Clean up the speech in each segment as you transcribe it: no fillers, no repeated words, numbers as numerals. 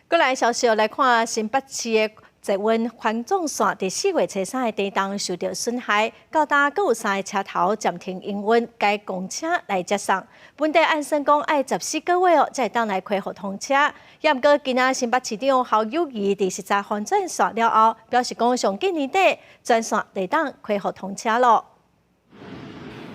过来消息来看，新北市的捷运环状线伫4月初3的地档受到损害，到达各有3个车头暂停营运，该公车来接送。本地按算讲要14个月才会当来恢复通车。也毋过，今仔新北市长侯友宜伫13环转线了后，表示讲上今年底全线会当恢复通车咯。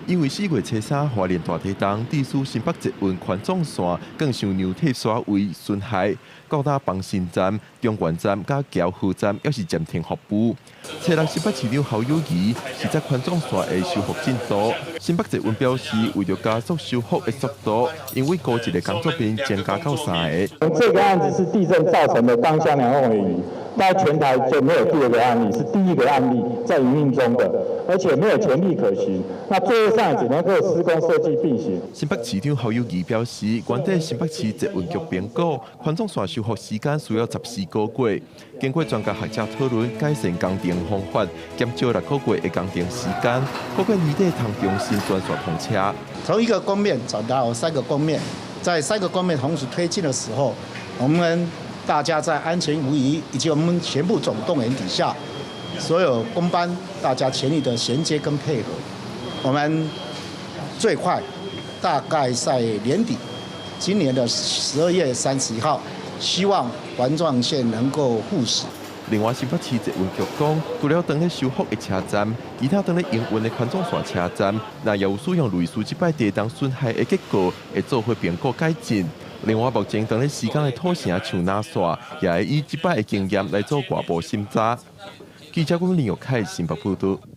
因为4月初3，花莲大地震，地属新北捷运环状线更受牛体刷为损害，到达邦新站、中原站、甲侨湖站，也是暂停服务。车六新北市长侯友宜是在环状线的修复进度。新北捷运表示，为了加速修复的速度，因为高级的工作兵增加到3个。这个案子是地震造成的钢箱两万尾鱼，在全台就没有第二个案例，是第一个案例在营运中的，而且没有前例可循。那最后上只能够施工设计并行。新北市长侯友宜表示，原底新北市捷运局评估，环状线修复时间需要14个月。经过专家学者讨论，改善工程方法，减少6个月的工程时间，估计年底通重新全线通车。从一个光面转到3个光面，在3个光面同时推进的时候，我们大家在安全无虞以及我们全部总动员底下，所有工班大家全力的衔接跟配合，我们最快大概在年底，今年的12月31号，希望环状线能够复驶。另外，新北市捷运局讲，除了当咧修复的车站，其他当咧营运的环状线车站，那也有使用类似即摆地动损害的结果，会做回评估改进。另外，目前当咧施工的土城像哪线，也会以即摆的经验来做外部审查。记者郭林玉凯新北报道。